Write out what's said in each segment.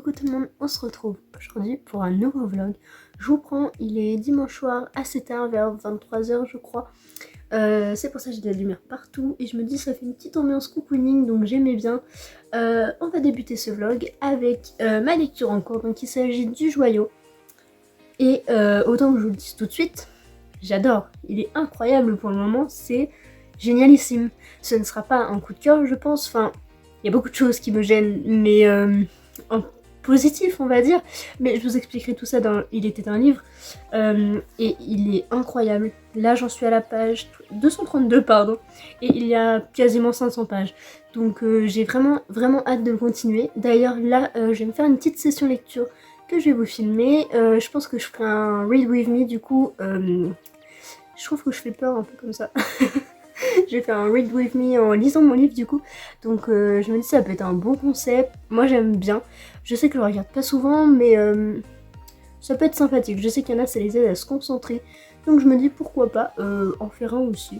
Coucou tout le monde, on se retrouve aujourd'hui pour un nouveau vlog. Je vous prends, il est dimanche soir assez tard, vers 23h je crois. C'est pour ça que j'ai de la lumière partout et je me dis ça fait une petite ambiance cocooning donc j'aimais bien. On va débuter ce vlog avec ma lecture en cours, donc il s'agit du Joyau. Et autant que je vous le dise tout de suite, j'adore, il est incroyable pour le moment, c'est génialissime. Ce ne sera pas un coup de cœur je pense, enfin il y a beaucoup de choses qui me gênent mais en positif on va dire, mais je vous expliquerai tout ça dans Il était un livre, et il est incroyable. Là j'en suis à la page 232 pardon, et il y a quasiment 500 pages, donc j'ai vraiment hâte de le continuer. D'ailleurs là je vais me faire une petite session lecture que je vais vous filmer, je pense que je ferai un read with me du coup, je trouve que je fais peur un peu comme ça. J'ai fait un read with me en lisant mon livre du coup, donc je me dis ça peut être un bon concept. Moi j'aime bien, je sais que je le regarde pas souvent mais ça peut être sympathique. Je sais qu'il y en a ça les aide à se concentrer, donc je me dis pourquoi pas en faire un aussi.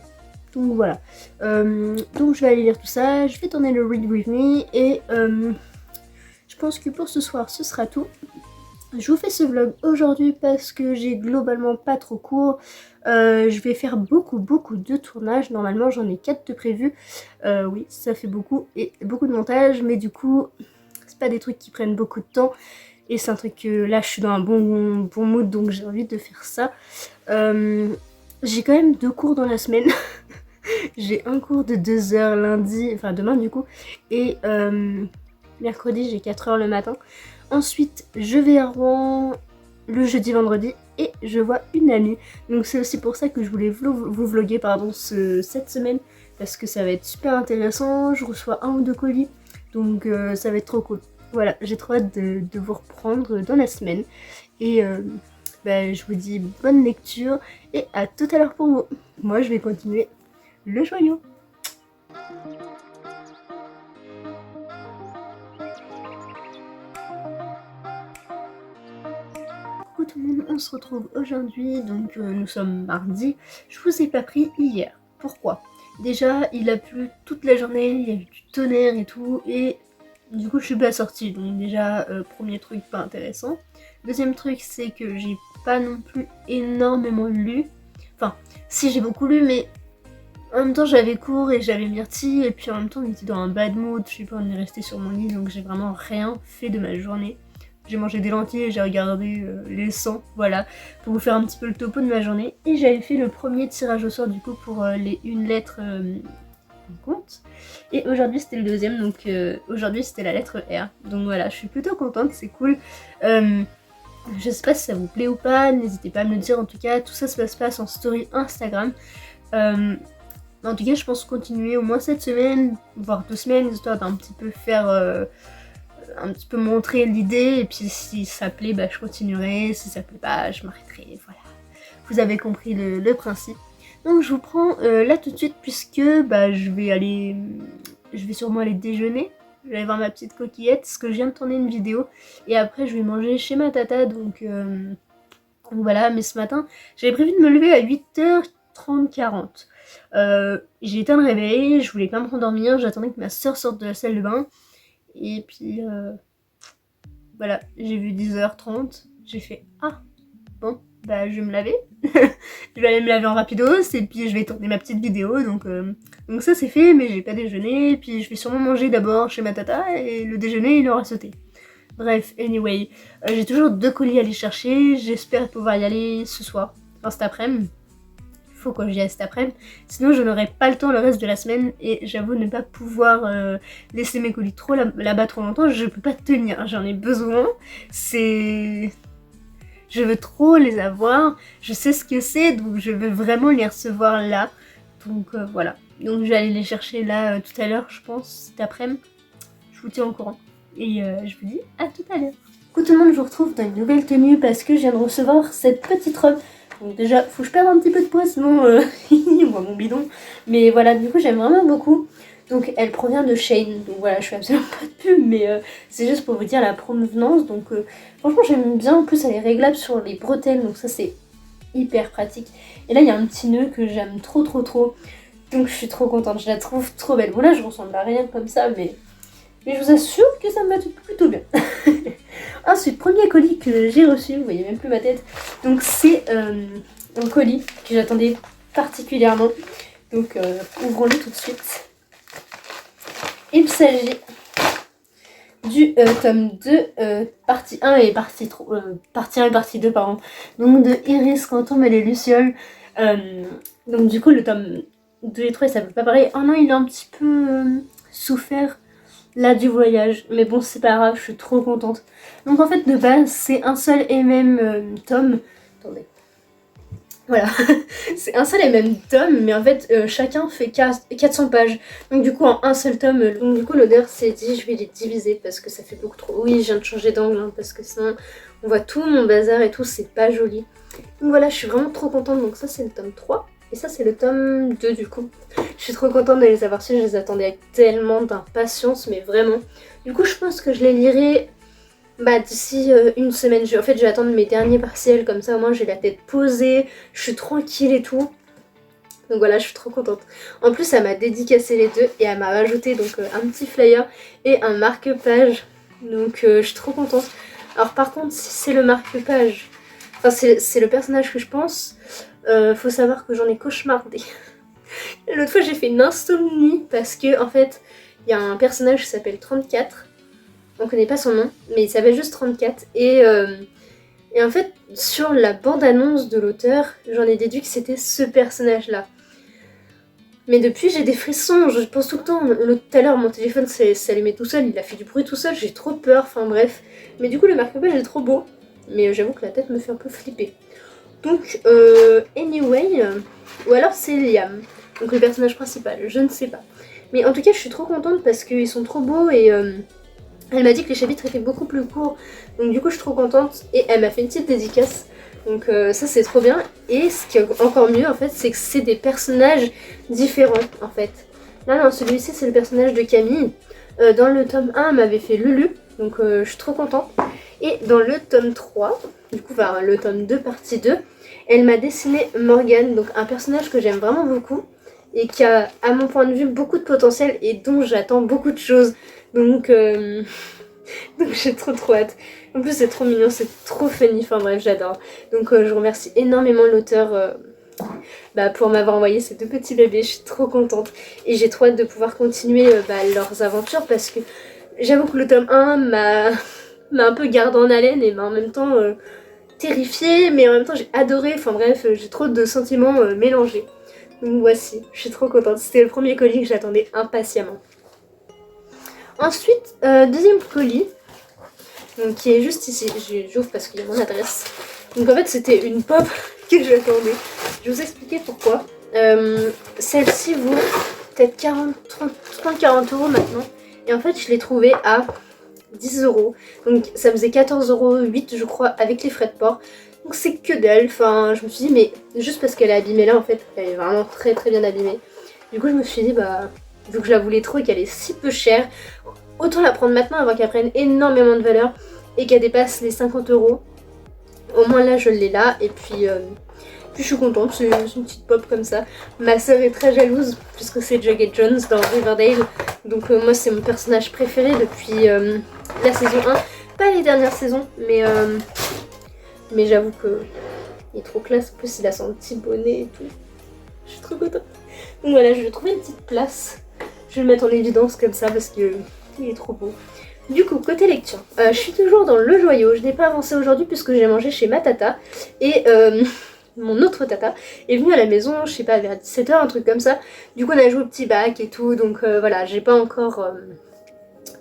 Donc voilà, donc je vais aller lire tout ça, je vais tourner le read with me et je pense que pour ce soir ce sera tout. Je vous fais ce vlog aujourd'hui parce que j'ai globalement pas trop cours. Je vais faire beaucoup de tournages. Normalement j'en ai 4 de prévus. Oui, ça fait beaucoup et beaucoup de montage, mais du coup c'est pas des trucs qui prennent beaucoup de temps. Et c'est un truc que là je suis dans un bon mood, donc j'ai envie de faire ça. J'ai quand même 2 cours dans la semaine. J'ai un cours de 2 heures lundi, enfin demain du coup, et mercredi j'ai 4 heures le matin. Ensuite, je vais à Rouen le jeudi, vendredi et je vois une amie. Donc c'est aussi pour ça que je voulais vous vlogger cette semaine, parce que ça va être super intéressant. Je reçois 1 ou 2 colis, donc ça va être trop cool. Voilà, j'ai trop hâte de vous reprendre dans la semaine. Et je vous dis bonne lecture et à tout à l'heure pour vous. Moi je vais continuer le Joyau. Coucou tout le monde, on se retrouve aujourd'hui, donc nous sommes mardi. Je vous ai pas pris hier. Pourquoi? Déjà il a plu toute la journée, il y a eu du tonnerre et tout, et du coup je suis pas sortie, donc déjà premier truc pas intéressant. Deuxième truc c'est que j'ai pas non plus énormément lu. Enfin si, j'ai beaucoup lu, mais en même temps j'avais cours et j'avais Myrtille, et puis en même temps on était dans un bad mood, je sais pas, on est resté sur mon lit, donc j'ai vraiment rien fait de ma journée. J'ai mangé des lentilles et j'ai regardé les 100, voilà, pour vous faire un petit peu le topo de ma journée. Et j'avais fait le premier tirage au sort du coup pour les une lettre en compte. Et aujourd'hui c'était le deuxième, donc aujourd'hui c'était la lettre R. Donc voilà, je suis plutôt contente, c'est cool. Je sais pas si ça vous plaît ou pas, n'hésitez pas à me le dire en tout cas. Tout ça se passe en story Instagram. En tout cas je pense continuer au moins cette semaine, voire 2 semaines, histoire d'un petit peu faire... un petit peu montrer l'idée, et puis si ça plaît je continuerai, si ça plaît pas je m'arrêterai, voilà. Vous avez compris le principe. Donc je vous prends là tout de suite, puisque je vais sûrement aller déjeuner. Je vais aller voir ma petite coquillette, parce que je viens de tourner une vidéo, et après je vais manger chez ma tata, donc voilà. Mais ce matin j'avais prévu de me lever à 8h30, 40. J'ai éteint le réveil, je voulais pas me rendormir, j'attendais que ma soeur sorte de la salle de bain. Et puis voilà, j'ai vu 10h30, j'ai fait ah bon je vais me laver. Je vais aller me laver en rapidos et puis je vais tourner ma petite vidéo, donc ça c'est fait, mais j'ai pas déjeuné, et puis je vais sûrement manger d'abord chez ma tata et le déjeuner il aura sauté. Bref, anyway, j'ai toujours 2 colis à aller chercher, j'espère pouvoir y aller ce soir, enfin cet après-midi. Faut que j'y aille cet après-midi, sinon je n'aurai pas le temps le reste de la semaine, et j'avoue ne pas pouvoir laisser mes colis trop là-bas trop longtemps, je peux pas tenir, j'en ai besoin, je veux trop les avoir, je sais ce que c'est, donc je veux vraiment les recevoir là, donc voilà. Donc je vais aller les chercher là tout à l'heure je pense, cet après-midi, je vous tiens au courant, et je vous dis à tout à l'heure. Coucou tout le monde, je vous retrouve dans une nouvelle tenue parce que je viens de recevoir cette petite robe. Donc déjà, faut que je perde un petit peu de poids, sinon on voit mon bidon. Mais voilà, du coup j'aime vraiment beaucoup. Donc elle provient de Shein, donc voilà, je fais absolument pas de pub, mais c'est juste pour vous dire la provenance. Donc franchement j'aime bien, en plus elle est réglable sur les bretelles, donc ça c'est hyper pratique. Et là il y a un petit nœud que j'aime trop. Donc je suis trop contente, je la trouve trop belle. Bon là je ressemble à rien comme ça, mais je vous assure que ça me va plutôt bien. Ensuite, premier colis que j'ai reçu, vous voyez même plus ma tête. Donc c'est un colis que j'attendais particulièrement. Donc ouvrons-le tout de suite. Il s'agit du tome 2, partie 1 et partie 3, partie 1 et partie 2, pardon. Donc de Iris, Quantum et les Lucioles. Donc du coup le tome 2 et 3 ça peut pas pareil. Oh non, il a un petit peu souffert là du voyage. Mais bon, c'est pas grave, je suis trop contente. Donc en fait de base c'est un seul et même tome. Attendez. Voilà, c'est un seul et même tome, mais en fait chacun fait 400 pages. Donc du coup en un seul tome, donc du coup l'auteur s'est dit je vais les diviser parce que ça fait beaucoup trop. Oui, je viens de changer d'angle hein, parce que sinon on voit tout mon bazar et tout, c'est pas joli. Donc voilà, je suis vraiment trop contente. Donc ça c'est le tome 3 et ça c'est le tome 2 du coup. Je suis trop contente de les avoir reçus, je les attendais avec tellement d'impatience, mais vraiment. Du coup je pense que je les lirai d'ici une semaine. En fait je vais attendre mes derniers partiels, comme ça au moins j'ai la tête posée, je suis tranquille et tout. Donc voilà, je suis trop contente. En plus elle m'a dédicacé les deux et elle m'a rajouté donc un petit flyer et un marque-page. Donc je suis trop contente. Alors par contre si c'est le marque-page, enfin c'est le personnage que je pense, faut savoir que j'en ai cauchemardé. L'autre fois j'ai fait une insomnie parce que en fait il y a un personnage qui s'appelle 34. On connaît pas son nom, mais il s'appelle juste 34. Et en fait, sur la bande-annonce de l'auteur, j'en ai déduit que c'était ce personnage-là. Mais depuis, j'ai des frissons, je pense tout le temps. Tout à l'heure, mon téléphone s'allumait tout seul, il a fait du bruit tout seul, j'ai trop peur, enfin bref. Mais du coup, le marque-page est trop beau. Mais j'avoue que la tête me fait un peu flipper. Donc, anyway, ou alors c'est Liam, donc le personnage principal, je ne sais pas. Mais en tout cas, je suis trop contente parce qu'ils sont trop beaux et... elle m'a dit que les chapitres étaient beaucoup plus courts, donc du coup je suis trop contente et elle m'a fait une petite dédicace. Donc ça c'est trop bien. Et ce qui est encore mieux en fait, c'est que c'est des personnages différents en fait. Là dans celui-ci c'est le personnage de Camille. Dans le tome 1 elle m'avait fait Lulu, donc je suis trop contente. Et dans le tome 3, du coup enfin le tome 2 partie 2, elle m'a dessiné Morgane, donc un personnage que j'aime vraiment beaucoup. Et qui a à mon point de vue beaucoup de potentiel et dont j'attends beaucoup de choses. Donc j'ai trop hâte. En plus c'est trop mignon, c'est trop funny, enfin bref j'adore. Donc je remercie énormément l'auteur pour m'avoir envoyé ces deux petits bébés, je suis trop contente. Et j'ai trop hâte de pouvoir continuer leurs aventures parce que j'avoue que le tome 1 m'a un peu gardé en haleine et m'a en même temps terrifiée, mais en même temps j'ai adoré, enfin bref j'ai trop de sentiments mélangés. Donc voici, je suis trop contente, c'était le premier colis que j'attendais impatiemment. Ensuite, deuxième colis, donc, qui est juste ici, j'ouvre parce qu'il y a mon adresse. Donc en fait c'était une pop que j'attendais. Je vais vous expliquer pourquoi. Celle-ci vaut peut-être 30-40 euros maintenant. Et en fait je l'ai trouvée à 10 euros. Donc ça faisait 14,08 € je crois avec les frais de port. Donc c'est que dalle, enfin je me suis dit mais juste parce qu'elle est abîmée là en fait, elle est vraiment très bien abîmée. Du coup je me suis dit vu que je la voulais trop et qu'elle est si peu chère, autant la prendre maintenant avant qu'elle prenne énormément de valeur et qu'elle dépasse les 50 euros. Au moins là je l'ai là et puis je suis contente, c'est une petite pop comme ça. Ma soeur est très jalouse puisque c'est Jughead Jones dans Riverdale. Donc moi c'est mon personnage préféré depuis la saison 1. Pas les dernières saisons mais j'avoue que il est trop classe. En plus il a son petit bonnet et tout. Je suis trop contente. Donc voilà, je vais trouver une petite place. Je vais le mettre en évidence comme ça parce que il est trop beau. Du coup, côté lecture, je suis toujours dans le joyau. Je n'ai pas avancé aujourd'hui puisque j'ai mangé chez ma tata. Et mon autre tata est venue à la maison, je sais pas, vers 17 h, un truc comme ça. Du coup, on a joué au petit bac et tout. Donc voilà, j'ai pas encore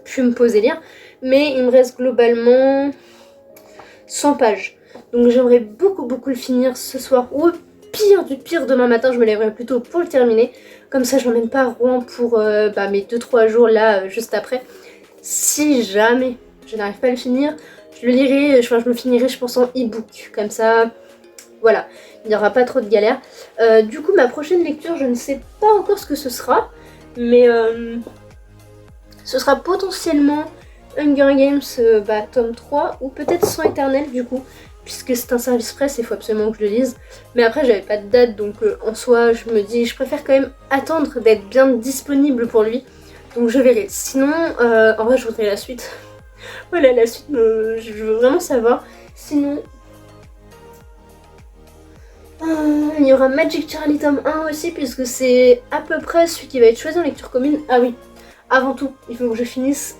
pu me poser lire. Mais il me reste globalement 100 pages. Donc j'aimerais beaucoup le finir ce soir. Ou pire du pire, demain matin, je me lèverai plus tôt pour le terminer. Comme ça, je l'emmène pas à Rouen pour mes 2-3 jours là, juste après. Si jamais je n'arrive pas à le finir, je le lirai, je le finirai je pense en e-book. Comme ça, voilà, il n'y aura pas trop de galères. Du coup, ma prochaine lecture, je ne sais pas encore ce que ce sera. Mais ce sera potentiellement Hunger Games tome 3 ou peut-être Sang éternel du coup. Puisque c'est un service presse, il faut absolument que je le lise. Mais après, j'avais pas de date, donc en soi, je me dis, je préfère quand même attendre d'être bien disponible pour lui. Donc je verrai. Sinon, en vrai, je voudrais la suite. Voilà, la suite, je veux vraiment savoir. Sinon, il y aura Magic Charlie tome 1 aussi, puisque c'est à peu près celui qui va être choisi en lecture commune. Ah oui, avant tout, il faut que je finisse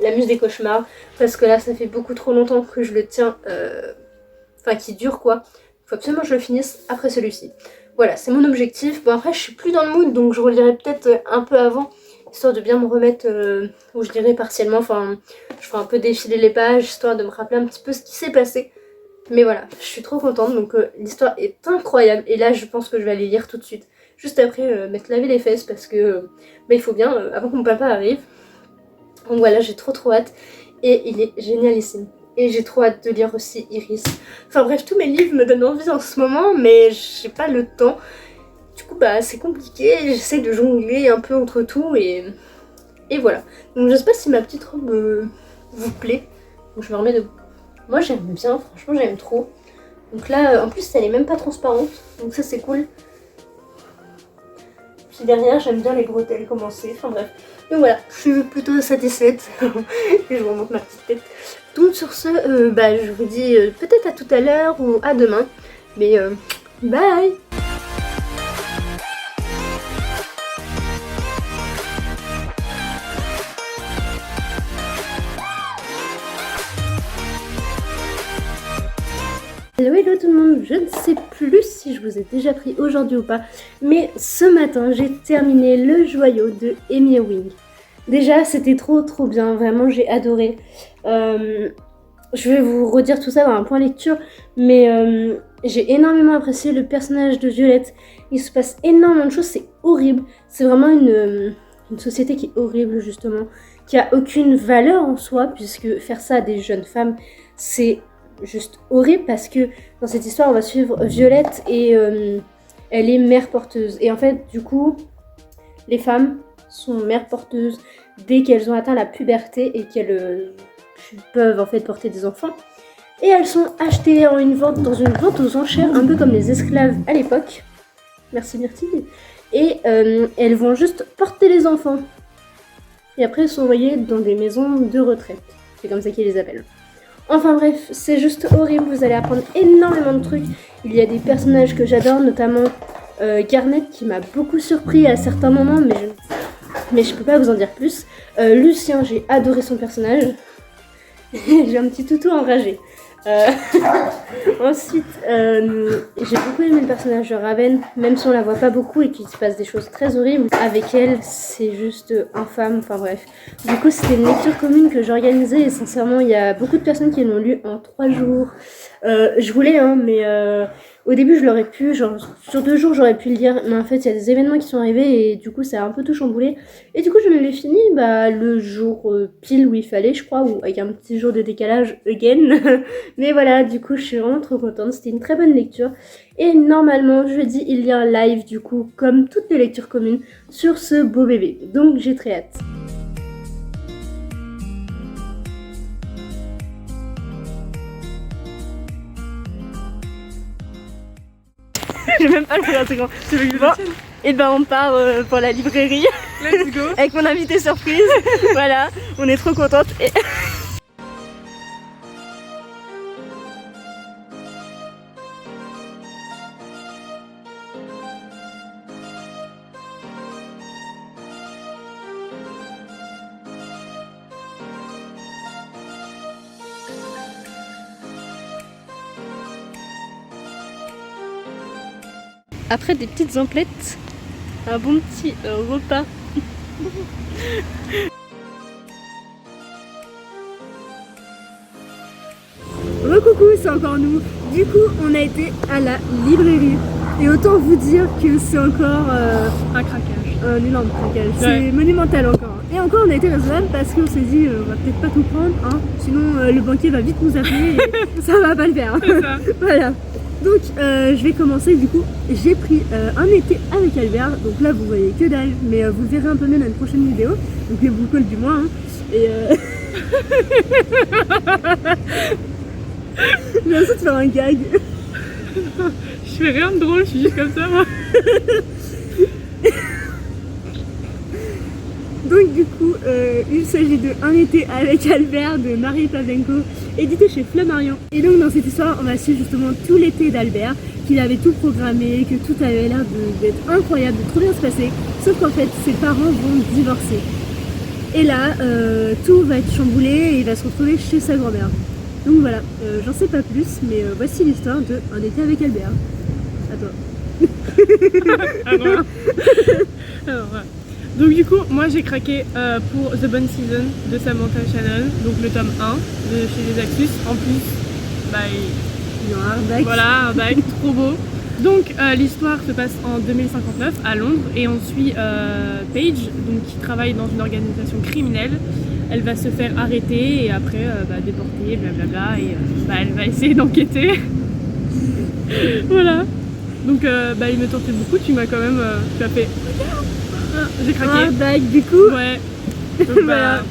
La Muse des Cauchemars, parce que là, ça fait beaucoup trop longtemps que je le tiens, enfin qui dure quoi. Il faut absolument que je le finisse après celui-ci. Voilà, c'est mon objectif. Bon après, je suis plus dans le mood, donc je relirai peut-être un peu avant, histoire de bien me remettre, ou je dirais partiellement, enfin, je ferai un peu défiler les pages, histoire de me rappeler un petit peu ce qui s'est passé. Mais voilà, je suis trop contente, donc l'histoire est incroyable, et là je pense que je vais aller lire tout de suite, juste après m'être lavé les fesses, parce que il faut bien, avant que mon papa arrive. Donc voilà, j'ai trop hâte, et il est génialissime. Et j'ai trop hâte de lire aussi Iris. Enfin bref, tous mes livres me donnent envie en ce moment, mais j'ai pas le temps. Du coup bah c'est compliqué, j'essaie de jongler un peu entre tout, et voilà. Donc je sais pas si ma petite robe vous plaît, donc je me remets debout. Moi j'aime bien, franchement j'aime trop. Donc là, en plus elle est même pas transparente, donc ça c'est cool. Puis derrière j'aime bien les bretelles commencées, enfin bref. Donc voilà, je suis plutôt satisfaite. Et je vous remonte ma petite tête. Donc sur ce, je vous dis peut-être à tout à l'heure ou à demain. Mais bye. Hello tout le monde, je ne sais plus si je vous ai déjà pris aujourd'hui ou pas, mais ce matin j'ai terminé Le Joyau de Amy Ewing. Déjà c'était trop bien, vraiment j'ai adoré. Je vais vous redire tout ça dans un point lecture, mais j'ai énormément apprécié le personnage de Violette. Il se passe énormément de choses, c'est horrible. C'est vraiment une société qui est horrible justement, qui a aucune valeur en soi, puisque faire ça à des jeunes femmes, c'est juste horrible, parce que dans cette histoire on va suivre Violette et elle est mère porteuse. Et en fait du coup, les femmes sont mères porteuses dès qu'elles ont atteint la puberté et qu'elles peuvent en fait porter des enfants, et elles sont achetées dans une vente aux enchères, un peu comme les esclaves à l'époque. Merci Myrtille. Et elles vont juste porter les enfants, et après elles sont envoyées dans des maisons de retraite, c'est comme ça qu'ils les appellent. Enfin bref, c'est juste horrible, vous allez apprendre énormément de trucs. Il y a des personnages que j'adore, notamment Garnet qui m'a beaucoup surpris à certains moments, mais je peux pas vous en dire plus. Lucien, j'ai adoré son personnage. J'ai un petit toutou enragé. Ensuite, j'ai beaucoup aimé le personnage de Raven, même si on la voit pas beaucoup et qu'il se passe des choses très horribles. Avec elle, c'est juste infâme, enfin bref. Du coup, c'était une lecture commune que j'organisais, et sincèrement, il y a beaucoup de personnes qui l'ont lu en 3 jours. Je voulais, mais au début, je l'aurais pu, genre sur 2 jours, j'aurais pu le lire, mais en fait, il y a des événements qui sont arrivés et du coup, ça a un peu tout chamboulé. Et du coup, je l'ai fini le jour pile où il fallait, je crois, ou avec un petit jour de décalage again. Mais voilà, du coup, je suis vraiment trop contente. C'était une très bonne lecture. Et normalement, jeudi, il y a un live, du coup, comme toutes les lectures communes, sur ce beau bébé. Donc, j'ai très hâte. J'ai même pas le faire un second. Tu veux que je le tienne ? Et ben on part pour la librairie. Let's go. Avec mon invité surprise. Voilà, on est trop contente. Et... Après des petites emplettes, un bon petit repas. Recoucou, c'est encore nous. Du coup, on a été à la librairie. Et autant vous dire que c'est encore un craquage. Un énorme craquage. C'est monumental encore. Et encore, on a été raisonnable parce qu'on s'est dit, on va peut-être pas tout prendre, hein. Sinon, le banquier va vite nous appeler et ça va pas le faire. Voilà. Donc je vais commencer, du coup j'ai pris un été avec Albert, donc là vous voyez que dalle, mais vous le verrez un peu mieux dans une prochaine vidéo, donc les boucles du mois, hein. Et j'ai l'impression de faire un gag. Je fais rien de drôle, je suis juste comme ça moi. Donc du coup, il s'agit de Un été avec Albert de Marie Pavlenko, édité chez Flammarion. Et donc dans cette histoire, on va suivre justement tout l'été d'Albert, qu'il avait tout programmé, que tout avait l'air d'être incroyable, de trop bien se passer, sauf qu'en fait, ses parents vont divorcer. Et là, tout va être chamboulé et il va se retrouver chez sa grand-mère. Donc voilà, j'en sais pas plus, mais voici l'histoire de Un été avec Albert. À toi. Alors, donc du coup, moi j'ai craqué pour The Bonne Season de Samantha Shannon, donc le tome 1 de chez les Axus. En plus, bah, Il y a un hardback. voilà, un bac trop beau. Donc l'histoire se passe en 2059 à Londres et on suit Paige, donc, qui travaille dans une organisation criminelle. Elle va se faire arrêter et après déporter, blablabla, et elle va essayer d'enquêter. Voilà. Donc il me tentait beaucoup, tu m'as quand même tu as fait j'ai craqué. Hardback du coup. Ouais. Donc, Voilà.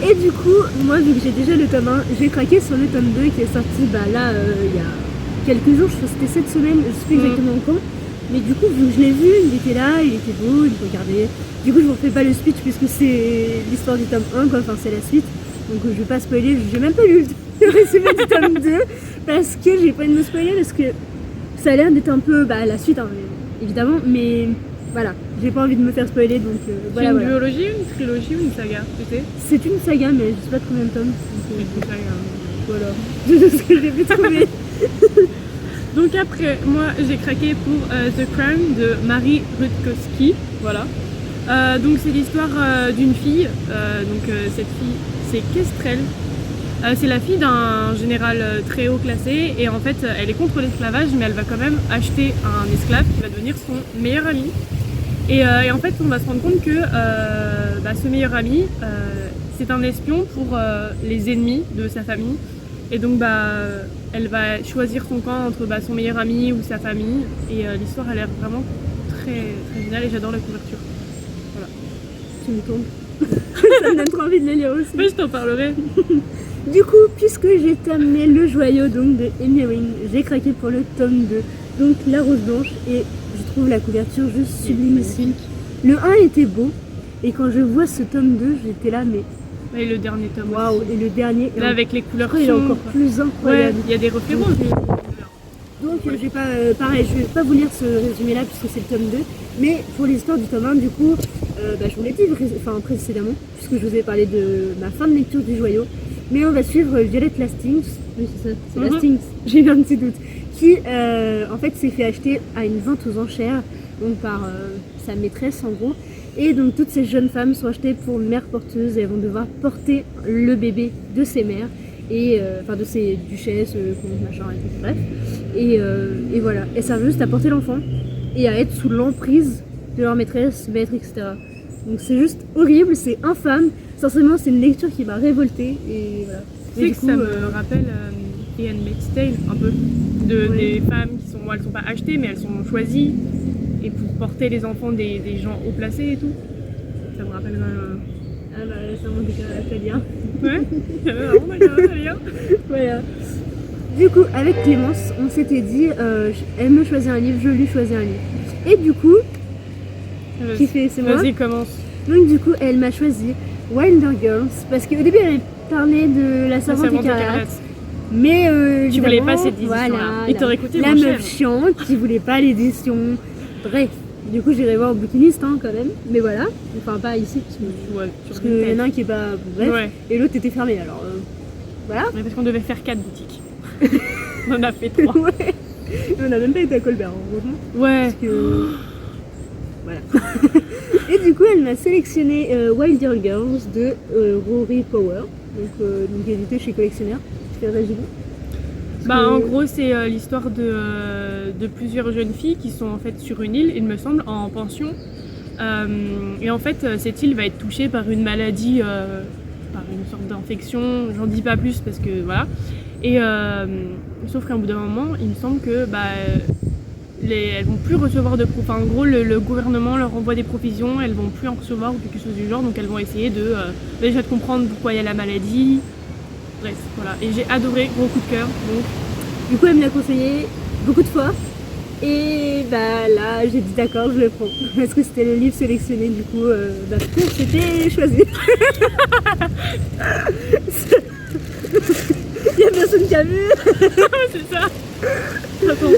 Et du coup, moi vu que j'ai déjà le tome 1, j'ai craqué sur le tome 2 qui est sorti là il y a quelques jours, je crois que c'était cette semaine, je sais plus exactement quand. Mais du coup, vu que je l'ai vu, il était là, il était beau, il regardait. Du coup, je vous refais pas le speech puisque c'est l'histoire du tome 1, quoi, enfin c'est la suite. Donc je vais pas spoiler, j'ai même pas lu le résumé du tome 2 parce que j'ai pas envie de me spoiler parce que ça a l'air d'être un peu la suite, hein, évidemment, mais voilà, j'ai pas envie de me faire spoiler donc C'est une duologie, une trilogie ou une saga, tu sais? C'est une saga, mais je sais pas combien de tomes. C'est une saga. Voilà, c'est ce que j'ai pu trouver. Donc après, moi j'ai craqué pour The Crime de Marie Rutkowski, voilà. Donc c'est l'histoire d'une fille, cette fille c'est Kestrel. C'est la fille d'un général très haut classé et en fait elle est contre l'esclavage mais elle va quand même acheter un esclave qui va devenir son meilleur ami. Et en fait on va se rendre compte que ce meilleur ami c'est un espion pour les ennemis de sa famille. Et donc elle va choisir son camp entre son meilleur ami ou sa famille. Et l'histoire a l'air vraiment très, très géniale et j'adore la couverture. Voilà. Tu me tombes. Ça me donne trop envie de les lire aussi. Mais je t'en parlerai. Du coup, puisque j'ai terminé Le Joyau donc, de Amy Ring, j'ai craqué pour le tome 2, donc La Rose Blanche, et je trouve la couverture juste sublimissime. Le 1 était beau, et quand je vois ce tome 2, j'étais là, mais Et le dernier tome waouh, aussi. et le dernier, Là avec les couleurs il est sombres. encore plus incroyable. Ouais, il y a des reflets roses. Donc je vais pas, pareil, je vais pas vous lire ce résumé là puisque c'est le tome 2, mais pour l'histoire du tome 1 du coup, je vous l'ai dit précédemment, puisque je vous ai parlé de ma fin de lecture du Joyau, mais on va suivre Violette Lastings, oui c'est ça, c'est Lastings, j'ai eu un petit doute, qui en fait s'est fait acheter à une vente aux enchères, donc par sa maîtresse en gros, et donc toutes ces jeunes femmes sont achetées pour mères porteuses et elles vont devoir porter le bébé de ses mères, et de ces duchesses, machin et tout, bref. Et voilà, et ça veut juste à porter l'enfant et à être sous l'emprise de leur maîtresse, maître, etc. Donc c'est juste horrible, c'est infâme. Sincèrement, c'est une lecture qui m'a révoltée et voilà. Tu sais que ça me rappelle The Handmaid's Tale un peu, des femmes qui sont, elles sont pas achetées mais elles sont choisies et pour porter les enfants des gens haut placés et tout. Ça me rappelle Ah bah c'est un monde italien. Ouais, vraiment italien. Voilà. Du coup, avec Clémence, on s'était dit, elle me choisit un livre, je lui choisis un livre. Et du coup, qui fait, c'est moi. Vas-y, commence. Donc du coup, elle m'a choisi Wilder Girls, parce qu'au début, elle parlait de La Servante écarlate. Mais tu voulais pas cette édition-là. Voilà, Et t'aurais écouté la meuf chiante qui voulait pas l'édition. Bref, du coup, j'irai voir au bouquiniste quand même. Mais voilà, enfin pas ici, parce qu'il y en a un qui est pas... Bref, ouais. Et l'autre était fermé, alors voilà. Mais parce qu'on devait faire 4 boutiques. On en a fait 3. Ouais. On a même pas été à Colbert, heureusement. Ouais. Parce que... Voilà. Et du coup, elle m'a sélectionné Wilder Girls de Rory Power, donc édité chez Collectionneur. Tu fais réagir? En gros, c'est l'histoire de plusieurs jeunes filles qui sont en fait sur une île, il me semble, en pension. Et en fait, cette île va être touchée par une maladie, par une sorte d'infection. J'en dis pas plus parce que voilà. Et sauf qu'à un bout d'un moment, il me semble que elles vont plus recevoir de en gros le gouvernement leur envoie des provisions, elles vont plus en recevoir ou quelque chose du genre, donc elles vont essayer de déjà de comprendre pourquoi il y a la maladie. Bref, voilà. Et j'ai adoré, gros coup de cœur. Donc du coup, elle me l'a conseillé beaucoup de fois. Et bah là, j'ai dit d'accord, je le prends. Parce que c'était le livre sélectionné, du coup, c'était choisi. Il y a personne qui a vu. C'est ça. Attends.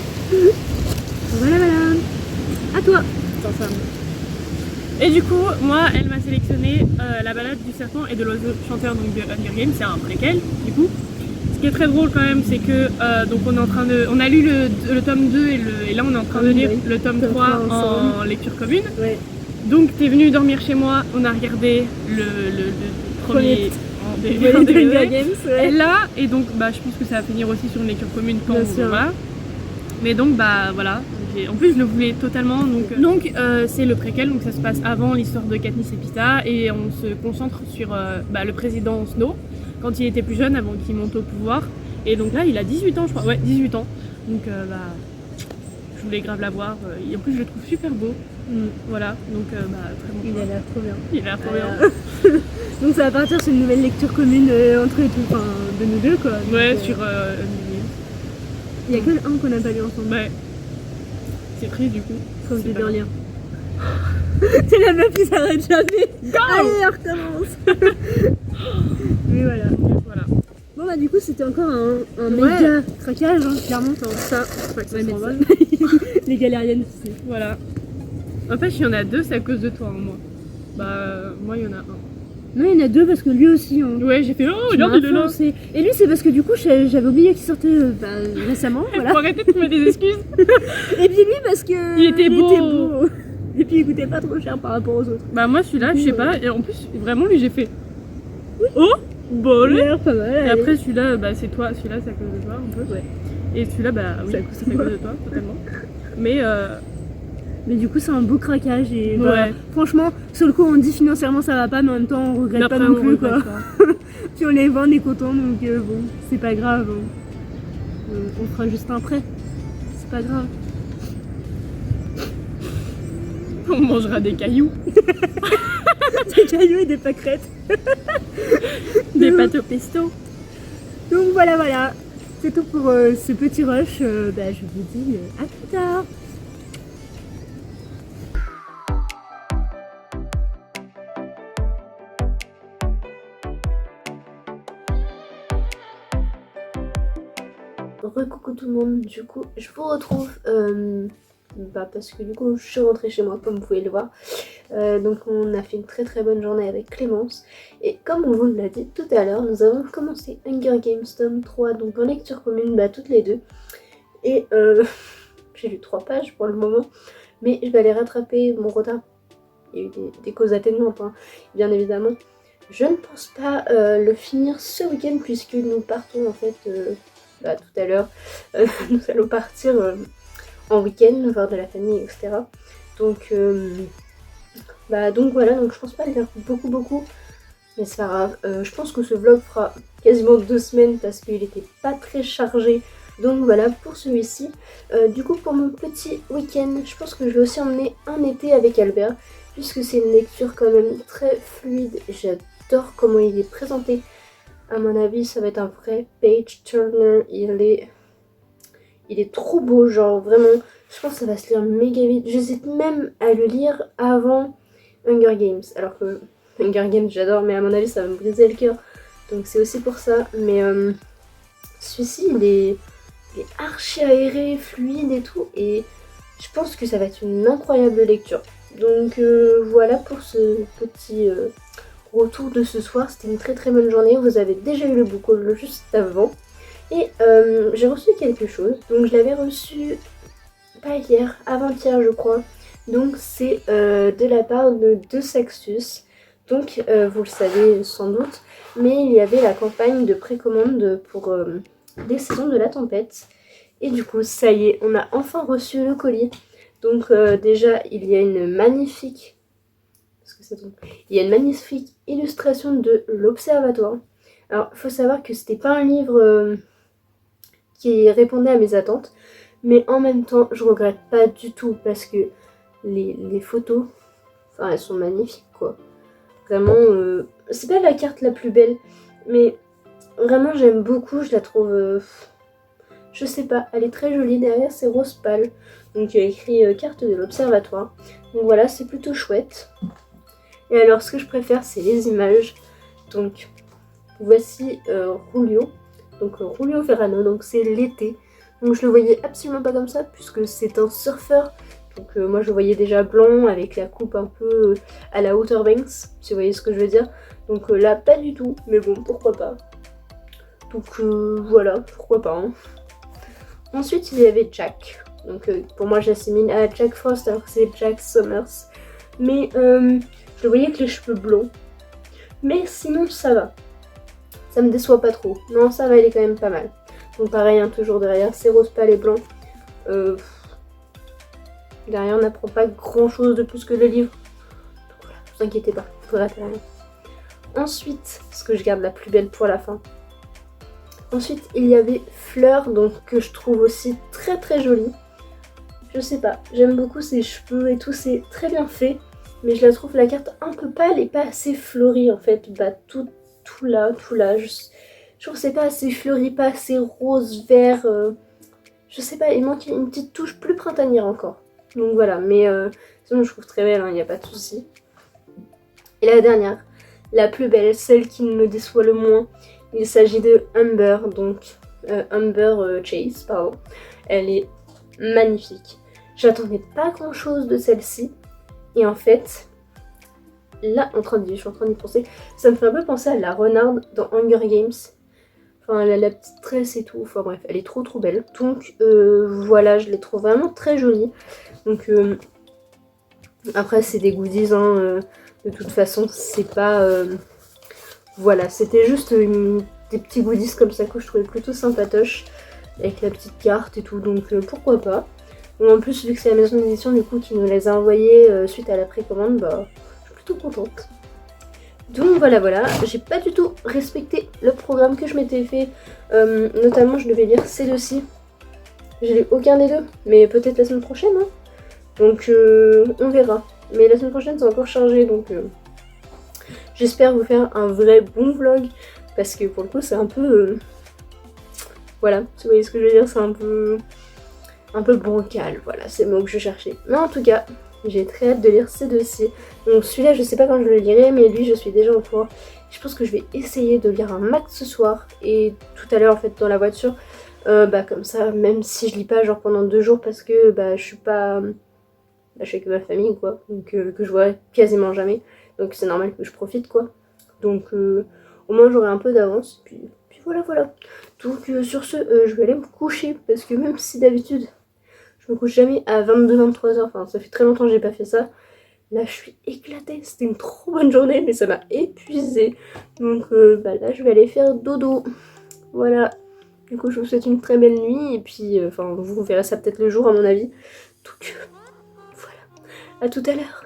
Voilà. À toi. Attends, ça. Et du coup, moi, elle m'a sélectionné La balade du serpent et de l'oiseau chanteur, donc de Hunger Games, c'est un préquel, du coup. Ce qui est très drôle quand même, c'est que donc on a lu le tome 2 et là on est en train de lire le tome 3 en lecture commune. Ouais. Donc t'es venu dormir chez moi, on a regardé le premier des Hunger Games. Ouais. Et là, et donc bah, je pense que ça va finir aussi sur une lecture commune quand voilà. Mais donc bah voilà, en plus je le voulais totalement. Donc c'est le préquel, donc ça se passe avant l'histoire de Katniss et Peeta et on se concentre sur le président Snow quand il était plus jeune, avant qu'il monte au pouvoir. Et donc là il a 18 ans je crois, ouais 18 ans. Donc je voulais grave la voir, et en plus je le trouve super beau. Voilà, donc très bon. Il a l'air trop bien. Il a l'air trop bien. Donc ça va partir sur une nouvelle lecture commune entre de nous deux quoi. Ouais, donc, sur il y a que le 1 qu'on n'a pas lu ensemble. Ouais. C'est triste du coup. Faut que je le lire. C'est la meuf qui s'arrête jamais. Go. Allez, on recommence. Mais voilà. Bon bah du coup c'était encore un méga craquage, hein, clairement ça. Ouais, ça s'envole. Les galériennes, tu sais. Voilà. En fait, il y en a deux, c'est à cause de toi, moi. Moi, il y en a un. Non, il y en a deux parce que lui aussi. Hein, ouais, j'ai fait oh, regarde, il est là. Et lui, c'est parce que du coup, j'avais oublié qu'il sortait récemment. Voilà. Faut arrêter de trouver des excuses. Et puis lui, parce que. Il était beau. Et puis il coûtait pas trop cher par rapport aux autres. Bah, moi, celui-là, je sais pas. Et en plus, vraiment, lui, j'ai fait. Oui. Oh, bol. Pas mal. Et après, celui-là, c'est toi. Celui-là, c'est à cause de toi, un peu. Ouais. Et celui-là, oui, c'est à cause de toi, totalement. Mais du coup c'est un beau craquage et ouais. Franchement sur le coup on dit financièrement ça va pas mais en même temps on regrette pas non plus quoi. Puis on les vend, on est content donc bon c'est pas grave. On fera juste un prêt. C'est pas grave. On mangera des cailloux. Des cailloux et des pâquerettes. Des pâtes au pesto. Donc voilà. C'est tout pour ce petit rush. Je vous dis à plus tard. Coucou tout le monde, du coup je vous retrouve parce que du coup je suis rentrée chez moi comme vous pouvez le voir. Donc on a fait une très bonne journée avec Clémence et comme on vous l'a dit tout à l'heure, nous avons commencé Hunger Games tome 3 donc en lecture commune toutes les deux et j'ai lu 3 pages pour le moment mais je vais aller rattraper mon retard. Il y a eu des causes atténuantes bien évidemment. Je ne pense pas le finir ce week-end puisque nous partons en fait tout à l'heure, nous allons partir en week-end, voir de la famille, etc. Donc voilà, donc je pense pas le faire beaucoup, mais c'est pas grave. Je pense que ce vlog fera quasiment 2 semaines parce qu'il était pas très chargé. Donc voilà pour celui-ci. Du coup pour mon petit week-end, je pense que je vais aussi emmener un été avec Albert, puisque c'est une lecture quand même très fluide. J'adore comment il est présenté. À mon avis, ça va être un vrai page turner. Il est trop beau, genre vraiment. Je pense que ça va se lire méga vite. J'hésite même à le lire avant Hunger Games. Alors que Hunger Games, j'adore, mais à mon avis, ça va me briser le cœur. Donc c'est aussi pour ça. Mais celui-ci, il est archi aéré, fluide et tout. Et je pense que ça va être une incroyable lecture. Donc voilà pour ce petit... retour de ce soir, c'était une très bonne journée. Vous avez déjà eu le book haul juste avant. Et j'ai reçu quelque chose. Donc je l'avais reçu pas hier, avant-hier je crois. Donc c'est de la part de Saxus. Donc vous le savez sans doute. Mais il y avait la campagne de précommande pour des saisons de la tempête. Et du coup ça y est, on a enfin reçu le colis. Donc déjà il y a une magnifique... Il y a une magnifique illustration de l'observatoire. Alors, il faut savoir que c'était pas un livre qui répondait à mes attentes, mais en même temps, je regrette pas du tout parce que les photos, elles sont magnifiques, quoi. Vraiment, c'est pas la carte la plus belle, mais vraiment, j'aime beaucoup. Je la trouve, je sais pas, elle est très jolie. Derrière, c'est rose pâle, Donc il y a écrit carte de l'observatoire. Donc voilà, c'est plutôt chouette. Et alors ce que je préfère, c'est les images. Donc voici Julio. Donc Julio Verano, donc c'est l'été. Donc je le voyais absolument pas comme ça puisque c'est un surfeur. Donc moi je le voyais déjà blond avec la coupe un peu à la Outer Banks, si vous voyez ce que je veux dire. Donc là pas du tout, mais bon pourquoi pas. Donc voilà, pourquoi pas. Hein. Ensuite il y avait Jack. Donc pour moi j'assimile à Jack Frost alors que c'est Jack Summers. Mais je le voyais avec les cheveux blonds. Mais sinon ça va. Ça me déçoit pas trop. Non ça va, il est quand même pas mal. Donc pareil, hein, toujours derrière, c'est rose pâle et blanc. Derrière on n'apprend pas grand chose de plus que le livre. Donc voilà, ne vous inquiétez pas, il faudra rien. Ensuite, ce que je garde la plus belle pour la fin. Ensuite il y avait Fleur, donc que je trouve aussi très très jolie. Je sais pas, j'aime beaucoup ses cheveux et tout, c'est très bien fait. Mais je la trouve la carte un peu pâle et pas assez fleurie en fait. Bah tout là. Je trouve que c'est pas assez fleuri, pas assez rose, vert. Je sais pas, il manque une petite touche plus printanière encore. Donc voilà, mais sinon je trouve très belle, il n'y a pas de souci. Et la dernière, la plus belle, celle qui me déçoit le moins, il s'agit de Amber, donc Amber Chase, pardon. Elle est magnifique. J'attendais pas grand chose de celle-ci. Et en fait, là, je suis en train d'y penser, ça me fait un peu penser à la renarde dans Hunger Games. Enfin, elle a la petite tresse et tout, enfin bref, elle est trop belle. Donc voilà, je les trouve vraiment très jolies. Donc après, c'est des goodies, hein, de toute façon, c'est pas... voilà, c'était juste des petits goodies comme ça que je trouvais plutôt sympatoches. Avec la petite carte et tout, donc pourquoi pas. Bon, en plus, vu que c'est la maison d'édition du coup qui nous les a envoyés suite à la précommande, bah je suis plutôt contente. Donc voilà, j'ai pas du tout respecté le programme que je m'étais fait. Notamment, je devais lire ces deux-ci. J'ai lu aucun des deux, mais peut-être la semaine prochaine. Hein. Donc on verra. Mais la semaine prochaine, c'est encore chargé, donc j'espère vous faire un vrai bon vlog. Parce que pour le coup, c'est un peu... voilà, si vous voyez ce que je veux dire, c'est un peu bancal, voilà, c'est le mot que je cherchais. Mais en tout cas, j'ai très hâte de lire ces deux-ci. Donc celui-là, je sais pas quand je le lirai, mais lui, je suis déjà au courant. Je pense que je vais essayer de lire un max ce soir et tout à l'heure, en fait, dans la voiture. Bah comme ça, même si je lis pas genre pendant 2 jours parce que bah je suis pas... je suis avec ma famille, quoi, donc que je vois quasiment jamais. Donc c'est normal que je profite, quoi. Donc au moins, j'aurai un peu d'avance, puis voilà. Donc sur ce, je vais aller me coucher parce que même si d'habitude je me couche jamais à 22-23h, enfin ça fait très longtemps que j'ai pas fait ça, là je suis éclatée, c'était une trop bonne journée mais ça m'a épuisée. Donc bah là je vais aller faire dodo. Voilà, du coup je vous souhaite une très belle nuit et puis enfin vous verrez ça peut-être le jour à mon avis. Donc voilà, à tout à l'heure.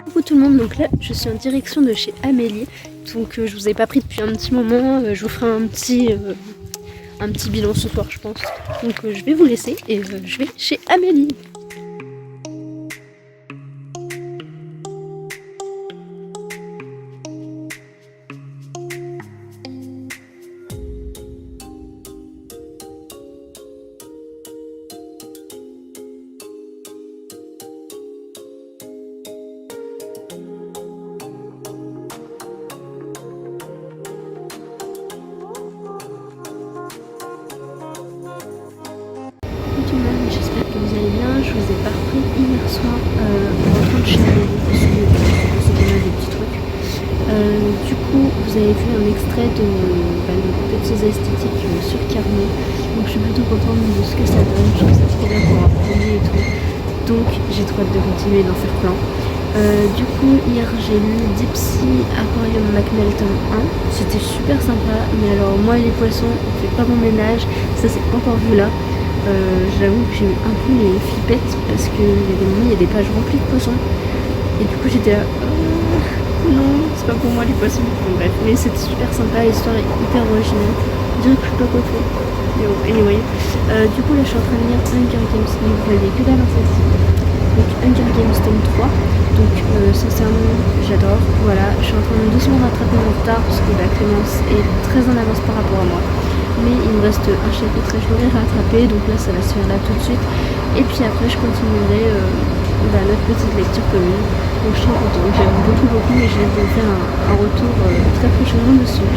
Coucou tout le monde, donc là je suis en direction de chez Amélie, donc je vous ai pas pris depuis un petit moment, je vous ferai un petit bilan ce soir je pense, donc je vais vous laisser et je vais chez Amélie. J'espère que vous allez bien, je vous ai pas repris hier soir en rentrant de chez Amélie parce que c'était mal des petits trucs. Du coup vous avez vu un extrait de petites esthétiques sur carnet, donc je suis plutôt contente de ce que ça donne, je trouve ça trop bien pour un premier et tout, donc j'ai trop hâte de continuer d'en faire plein. Du coup hier j'ai lu Deep Sea Aquarium Macmilton 1, c'était super sympa, mais alors moi les poissons on fait pas mon ménage, ça c'est encore vu là. J'avoue que j'ai eu un peu les flippettes parce qu'il y a des moments, il y a des pages remplies de poissons et du coup j'étais là non, c'est pas pour moi les poissons. Bon, bref, mais c'était super sympa, l'histoire est hyper originale, je dirais que je sais pas quoi faire, mais bon, anyway. Du coup là je suis en train de lire Hunger Games, donc vous voyez que dalle en fait, donc Hunger Games tome 3, donc sincèrement j'adore. Voilà, je suis en train de doucement rattraper mon retard parce que la Clémence est très en avance par rapport à moi. mais il me reste un chapitre et je l'aurai rattrapé, donc là ça va se faire là tout de suite. Et puis après je continuerai notre petite lecture commune. Donc je suis trop contente, j'aime beaucoup et j'ai hâte de vous faire un retour très prochainement dessus.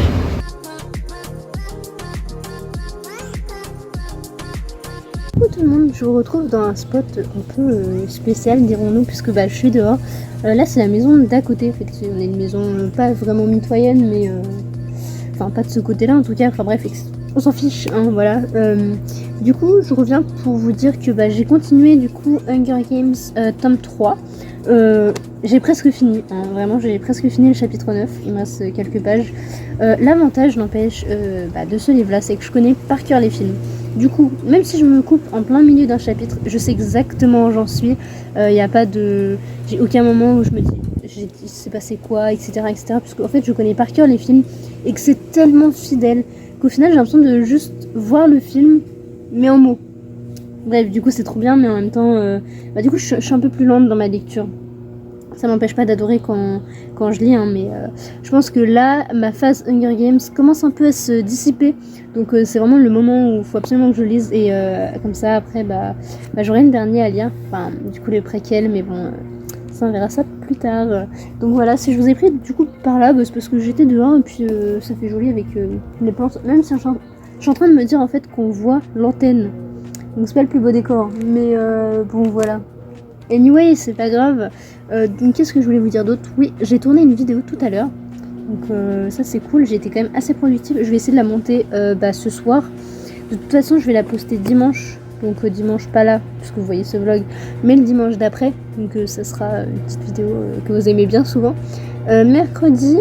Coucou tout le monde, je vous retrouve dans un spot un peu spécial dirons-nous, puisque je suis dehors. Là c'est la maison d'à côté, en fait on est une maison pas vraiment mitoyenne, mais enfin pas de ce côté-là en tout cas, enfin bref, on s'en fiche, hein, voilà. Du coup je reviens pour vous dire que j'ai continué du coup Hunger Games tome 3. J'ai presque fini, hein, vraiment j'ai presque fini le chapitre 9, il me reste quelques pages. L'avantage n'empêche de ce livre là, c'est que je connais par cœur les films. Du coup, même si je me coupe en plein milieu d'un chapitre, je sais exactement où j'en suis. Y a pas de... J'ai aucun moment où je me dis il s'est passé quoi, etc. Parce qu'en fait je connais par cœur les films et que c'est tellement fidèle qu'au final j'ai l'impression de juste voir le film mais en mots. Bref, du coup c'est trop bien, mais en même temps du coup je suis un peu plus lente dans ma lecture. Ça m'empêche pas d'adorer quand je lis, hein, mais je pense que là, ma phase Hunger Games commence un peu à se dissiper. Donc c'est vraiment le moment où il faut absolument que je lise. Et comme ça, après, j'aurai le dernier à lire. Enfin, du coup, les préquels, mais bon, ça, on verra ça plus tard. Donc voilà, si je vous ai pris du coup par là, c'est parce que j'étais dehors et puis ça fait joli avec les plantes. Même si je suis en train de me dire en fait qu'on voit l'antenne. Donc c'est pas le plus beau décor, mais bon, voilà. Anyway, c'est pas grave. Donc qu'est-ce que je voulais vous dire d'autre? Oui, j'ai tourné une vidéo tout à l'heure. Donc ça c'est cool, j'ai été quand même assez productive. Je vais essayer de la monter ce soir. De toute façon, je vais la poster dimanche. Donc dimanche pas là, puisque vous voyez ce vlog, mais le dimanche d'après. Donc ça sera une petite vidéo que vous aimez bien souvent. Mercredi,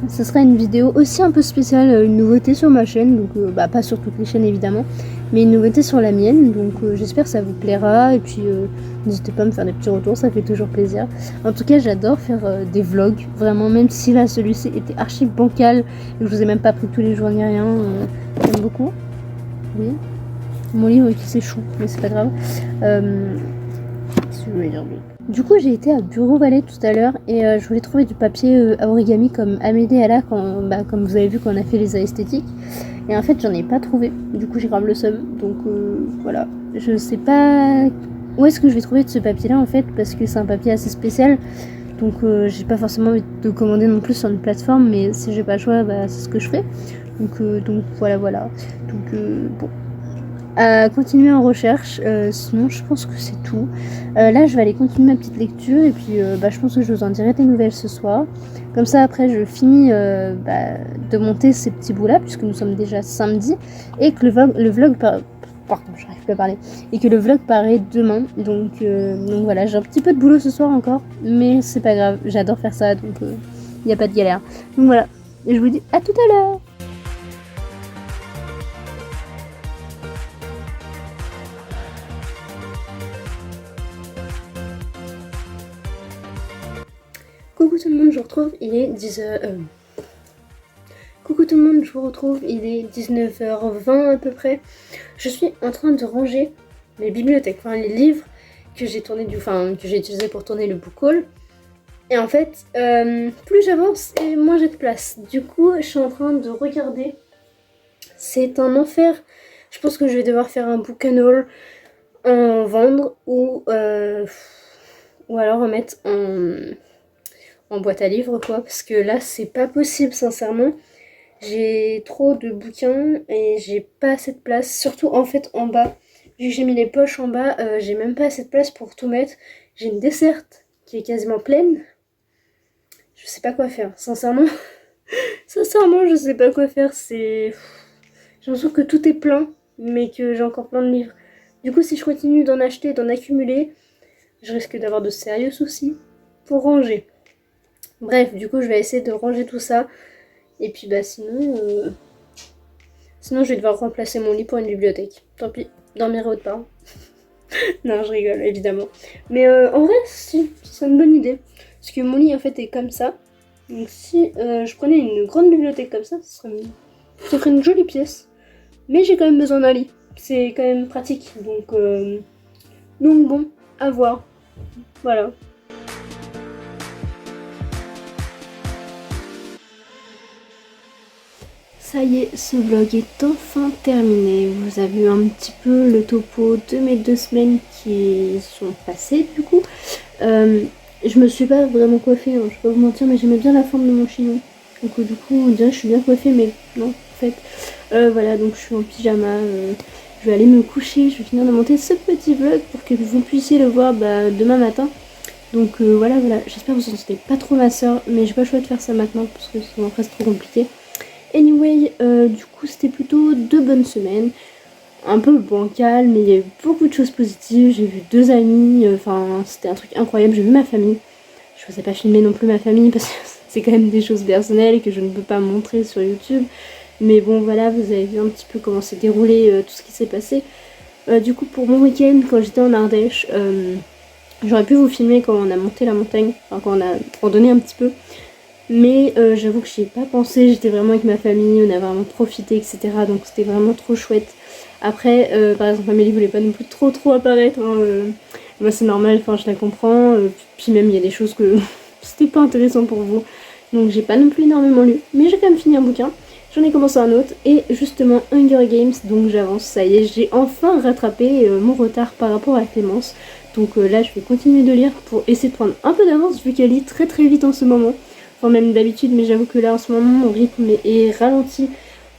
ce sera une vidéo aussi un peu spéciale, une nouveauté sur ma chaîne. Donc pas sur toutes les chaînes évidemment, mais une nouveauté sur la mienne. Donc j'espère que ça vous plaira. Et puis n'hésitez pas à me faire des petits retours, ça fait toujours plaisir. En tout cas, j'adore faire des vlogs, vraiment, même si là celui-ci était archi bancal et que je vous ai même pas pris tous les jours ni rien. J'aime beaucoup. Oui. Mon livre qui s'échoue, mais c'est pas grave. Si je voulais dire oui. Du coup, j'ai été à Bureau Vallée tout à l'heure et je voulais trouver du papier à origami comme Amélie elle a comme vous avez vu quand on a fait les esthétiques. Et en fait, j'en ai pas trouvé. Du coup, j'ai grave le seum. Donc voilà. Je sais pas où est-ce que je vais trouver de ce papier-là en fait, parce que c'est un papier assez spécial. Donc j'ai pas forcément envie de commander non plus sur une plateforme, mais si j'ai pas le choix, c'est ce que je fais. Donc voilà. Donc bon. À continuer en recherche, sinon je pense que c'est tout. Là je vais aller continuer ma petite lecture et puis je pense que je vous en dirai des nouvelles ce soir. Comme ça après je finis de monter ces petits bouts là puisque nous sommes déjà samedi et que le vlog pardon, j'arrive plus à parler. Et que le vlog paraît demain. Donc voilà, j'ai un petit peu de boulot ce soir encore, mais c'est pas grave, j'adore faire ça, donc il n'y a pas de galère. Donc voilà, et je vous dis à tout à l'heure. Coucou tout le monde, je vous retrouve, il est 10h... Coucou tout le monde, je vous retrouve, il est 19h20 à peu près. Je suis en train de ranger mes bibliothèques, enfin les livres que j'ai utilisés pour tourner le book haul. Et en fait, plus j'avance et moins j'ai de place. Du coup, je suis en train de regarder. C'est un enfer. Je pense que je vais devoir faire un book haul, en vendre ou alors en mettre en boîte à livres quoi. Parce que là, c'est pas possible sincèrement. J'ai trop de bouquins et j'ai pas assez de place, surtout en fait en bas. Vu que j'ai mis les poches en bas, j'ai même pas assez de place pour tout mettre. J'ai une desserte qui est quasiment pleine. Je sais pas quoi faire, sincèrement. Sincèrement, je sais pas quoi faire. J'ai l'impression que tout est plein, mais que j'ai encore plein de livres. Du coup, si je continue d'en acheter, d'en accumuler, je risque d'avoir de sérieux soucis pour ranger. Bref, du coup, je vais essayer de ranger tout ça. Et puis sinon je vais devoir remplacer mon lit pour une bibliothèque. Tant pis, dormir autre part. Non, je rigole, évidemment. Mais en vrai, si, c'est une bonne idée. Parce que mon lit, en fait, est comme ça. Donc si je prenais une grande bibliothèque comme ça ferait une jolie pièce. Mais j'ai quand même besoin d'un lit. C'est quand même pratique. Donc bon, à voir. Voilà. Ça y est, ce vlog est enfin terminé. Vous avez vu un petit peu le topo de mes 2 semaines qui sont passées du coup. Je me suis pas vraiment coiffée, hein, je vais pas vous mentir, mais j'aimais bien la forme de mon chignon. Donc du coup on dirait que je suis bien coiffée, mais non en fait. Voilà, donc je suis en pyjama, je vais aller me coucher, je vais finir de monter ce petit vlog pour que vous puissiez le voir demain matin. Donc voilà, j'espère que vous entendez pas trop ma soeur, mais j'ai pas le choix de faire ça maintenant parce que sinon après c'est trop compliqué. Anyway, du coup c'était plutôt 2 bonnes semaines, un peu bancal, mais il y a eu beaucoup de choses positives. J'ai vu 2 amis, enfin c'était un truc incroyable, j'ai vu ma famille. Je vous ai pas filmé non plus ma famille parce que c'est quand même des choses personnelles que je ne peux pas montrer sur YouTube. Mais bon voilà, vous avez vu un petit peu comment s'est déroulé tout ce qui s'est passé. Du coup pour mon week-end quand j'étais en Ardèche, j'aurais pu vous filmer quand on a monté la montagne, enfin quand on a randonné un petit peu. Mais j'avoue que j'y ai pas pensé, j'étais vraiment avec ma famille, on a vraiment profité, etc. Donc c'était vraiment trop chouette. Après, par exemple, Amélie voulait pas non plus trop apparaître. Hein, moi c'est normal, enfin je la comprends. Puis même il y a des choses que c'était pas intéressant pour vous. Donc j'ai pas non plus énormément lu. Mais j'ai quand même fini un bouquin. J'en ai commencé un autre. Et justement Hunger Games, donc j'avance, ça y est, j'ai enfin rattrapé mon retard par rapport à Clémence. Donc là je vais continuer de lire pour essayer de prendre un peu d'avance vu qu'elle lit très vite en ce moment. Enfin même d'habitude, mais j'avoue que là en ce moment mon rythme est ralenti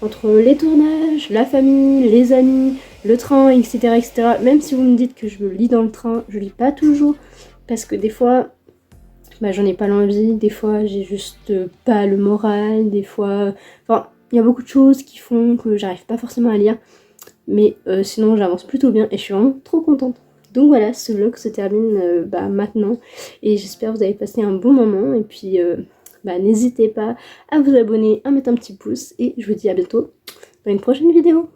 entre les tournages, la famille, les amis, le train, etc. Même si vous me dites que je lis dans le train, je lis pas toujours parce que des fois j'en ai pas l'envie, des fois j'ai juste pas le moral, des fois... Enfin, il y a beaucoup de choses qui font que j'arrive pas forcément à lire, mais sinon j'avance plutôt bien et je suis vraiment trop contente. Donc voilà, ce vlog se termine maintenant et j'espère que vous avez passé un bon moment et puis n'hésitez pas à vous abonner, à mettre un petit pouce et je vous dis à bientôt dans une prochaine vidéo.